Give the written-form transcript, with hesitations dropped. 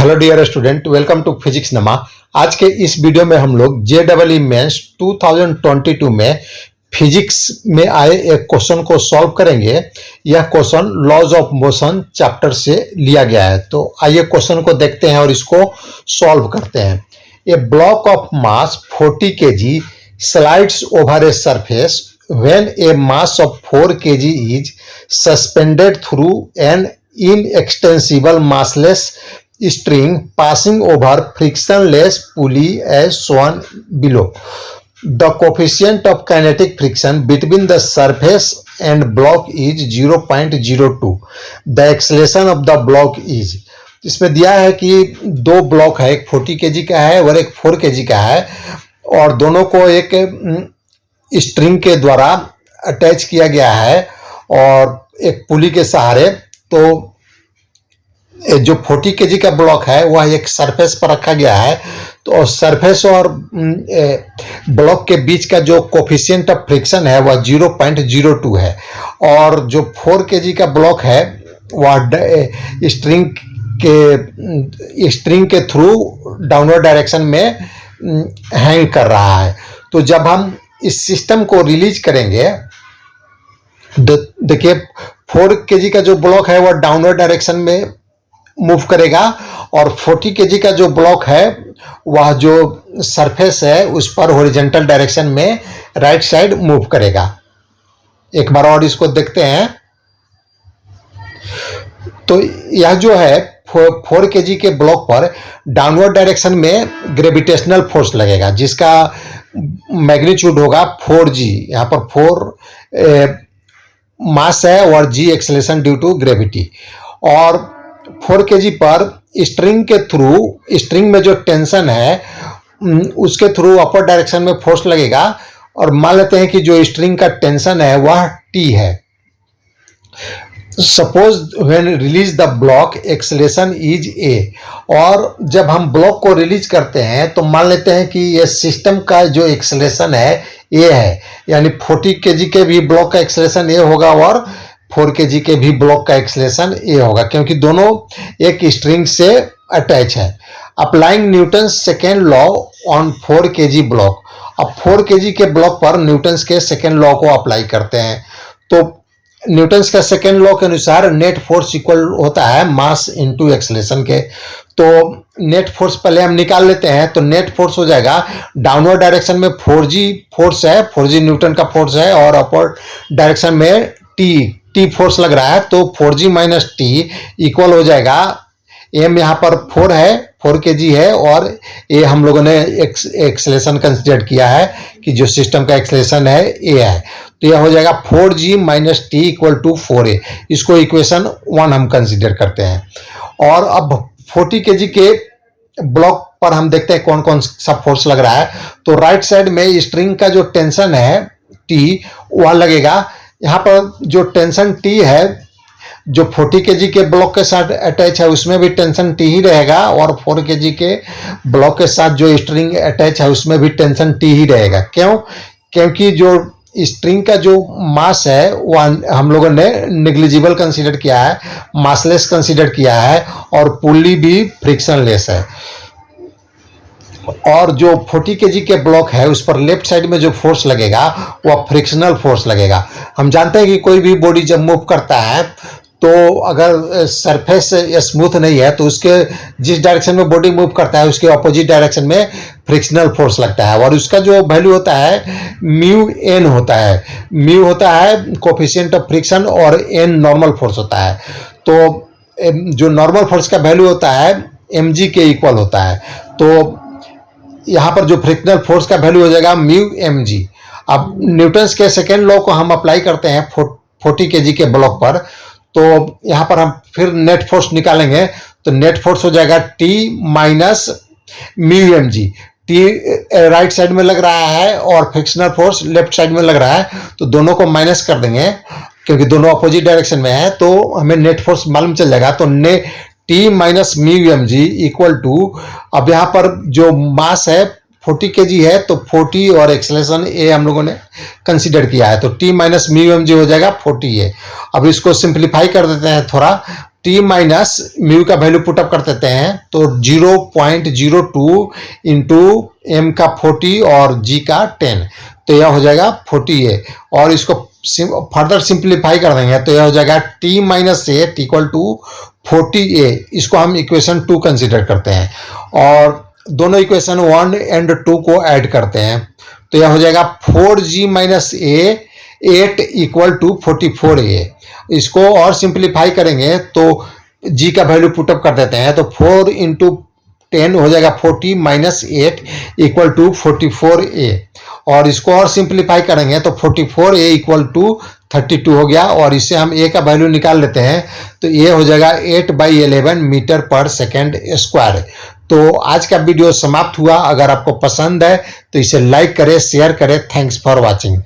Hello dear student, welcome to physics नमा। आज के इस वीडियो में हम लोग JEE मेंस 2022 में फिजिक्स में आए एक क्वेश्चन को सॉल्व करेंगे। यह question laws of motion chapter से लिया गया है। तो आइए क्वेश्चन को देखते हैं और इसको सॉल्व करते हैं। A block of mass 40 kg slides over a surface when a mass of 4 kg is suspended through an inextensible massless string passing over frictionless pulley as shown below. The coefficient of kinetic friction between the surface and block is 0.02. The acceleration of the block is, इसमें दिया है कि दो block है, एक 40 kg का है और एक 4 kg का है, और दोनों को एक स्ट्रिंग के द्वारा अटैच किया गया है और एक पुली के सहारे। तो जो 40 kg का ब्लॉक है वह एक सरफेस पर रखा गया है। तो सरफेस और ब्लॉक के बीच का जो कोफिशिएंट ऑफ फ्रिक्शन है वह 0.02 है, और जो 4 kg का ब्लॉक है वह स्ट्रिंग के थ्रू डाउनवर्ड डायरेक्शन में हैंग कर रहा है। तो जब हम इस सिस्टम को रिलीज करेंगे, देखिए 4 kg का जो ब्लॉक है वह डाउनवर्ड डायरेक्शन में मूव करेगा, और 40 kg का जो ब्लॉक है वह जो सरफेस है उस पर हॉरिजॉन्टल डायरेक्शन में राइट साइड मूव करेगा। एक बार और इसको देखते हैं। तो यह जो है 4 kg के ब्लॉक पर डाउनवर्ड डायरेक्शन में ग्रेविटेशनल फोर्स लगेगा, जिसका मैग्नीट्यूड होगा 4g। यहाँ पर 4 मास है और g acceleration due to gravity. और 4 kg पर स्ट्रिंग के थ्रू, स्ट्रिंग में जो टेंशन है उसके थ्रू अपर डायरेक्शन में फोर्स लगेगा, और मान लेते हैं कि जो स्ट्रिंग का टेंशन है वह T है। Suppose when release the block acceleration is A, और जब हम ब्लॉक को रिलीज करते हैं तो मान लेते हैं कि ये सिस्टम का जो एक्सेलरेशन है A है, यानी 40 kg के भी ब्लॉक का एक्सेलरेशन A होगा और 4 kg के भी ब्लॉक का एक्सेलरेशन A होगा, क्योंकि दोनों एक स्ट्रिंग से अटैच है। Applying Newton second law on 4 kg block. अब 4 kg के ब्लॉक पर न्यूटन्स के सेकेंड लॉ को अप्लाई करते हैं। तो न्यूटन्स का सेकेंड लॉ के अनुसार नेट फोर्स इक्वल होता है मास इनटू एक्सेलरेशन के। तो नेट फोर्स पहले हम निकाल लेते हैं। तो नेट फोर्स हो जाएगा, डाउनवर्ड डायरेक्शन में 4g फोर्स है, 4g न्यूटन का फोर्स है, और अपर डायरेक्शन में टी फोर्स लग रहा है। तो 4g माइनस टी इक्वल हो जाएगा, m यहाँ पर 4 है, 4 kg है, और ये हम लोगों ने एक्सेलरेशन कंसिडर किया है कि जो सिस्टम का एक्सेलरेशन है A है। तो यह हो जाएगा 4g minus T equal to 4a। इसको इक्वेशन 1 हम कंसिडर करते हैं। और अब 40 kg के ब्लॉक पर हम देखते हैं कौन कौन सा फोर्स लग रहा है। तो राइट साइड में स्ट्रिंग का जो टेंशन है T वह लगेगा। यहाँ पर जो टेंशन T है, जो 40 kg के ब्लॉक के साथ अटैच है उसमें भी टेंशन T ही रहेगा, और 4 kg के ब्लॉक के साथ जो स्ट्रिंग अटैच है उसमें भी टेंशन T ही रहेगा। क्यों? क्योंकि जो स्ट्रिंग का जो मास है वह हम लोगों ने नेग्लिजिबल कंसीडर किया है, मासलेस कंसीडर किया है, और पुली भी फ्रिक्शनलेस है। और जो 40 kg के ब्लॉक है उस पर लेफ्ट साइड में जो फोर्स लगेगा वह फ्रिक्शनल फोर्स लगेगा। हम जानते हैं कि कोई भी बॉडी जब मूव करता है तो अगर सरफेस स्मूथ नहीं है तो उसके जिस डायरेक्शन में बॉडी मूव करता है उसके ऑपोजिट डायरेक्शन में फ्रिक्शनल फोर्स लगता है, और उसका जो वैल्यू होता है म्यू एन होता है। म्यू होता है कोफिशिएंट ऑफ फ्रिक्शन और एन नॉर्मल फोर्स होता है। तो जो नॉर्मल फोर्स का वैल्यू होता है mg के इक्वल होता है। तो यहाँ पर जो फ्रिक्शनल फोर्स का वैल्यू हो जाएगा म्यू mg। अब न्यूटन्स के सेकेंड लॉ को हम अप्लाई करते हैं 40 kg के ब्लॉक पर। तो यहाँ पर हम फिर नेट फोर्स निकालेंगे। तो नेट फोर्स हो जाएगा T minus mu mg। T right side में लग रहा है और फ्रिक्शनल फोर्स लेफ्ट साइड में लग रहा है, तो दोनों को माइनस कर देंगे क्योंकि दोनों अपोजिट डायरेक्शन में है। तो हमें नेट फोर्स मालूम चल जाएगा। तो T minus mu mg equal to, अब यहाँ पर जो मास है 40 kg है तो 40 और एक्सेलरेशन A हम लोगों ने कंसीडर किया है। तो T माइनस म्यू mg हो जाएगा 40A। अब इसको सिंप्लीफाई कर देते हैं थोड़ा। टी माइनस म्यू का वैल्यू पुटअप कर देते हैं तो 0.02 इंटू एम का 40 और जी का 10, तो यह हो जाएगा 40A। और इसको फर्दर सिंप्लीफाई कर देंगे तो यह हो जाएगा T minus eight equal to 40A। इसको हम इक्वेशन 2 कंसिडर करते हैं और दोनों इक्वेशन 1 एंड 2 को ऐड करते हैं तो यह हो जाएगा 4G minus A 8 equal to 44A। इसको और सिंप्लीफाई करेंगे तो g का वैल्यू पुटअप कर देते हैं तो 4 इंटू 10 हो जाएगा 40 माइनस 8 इक्वल टू 44A। और इसको और सिंप्लीफाई करेंगे तो 44A इक्वल टू 32 हो गया और इससे हम a का वैल्यू निकाल लेते हैं तो ये हो जाएगा 8/11 मीटर पर सेकेंड स्क्वायर। तो आज का वीडियो समाप्त हुआ। अगर आपको पसंद है तो इसे लाइक करें, शेयर करें। Thanks for watching.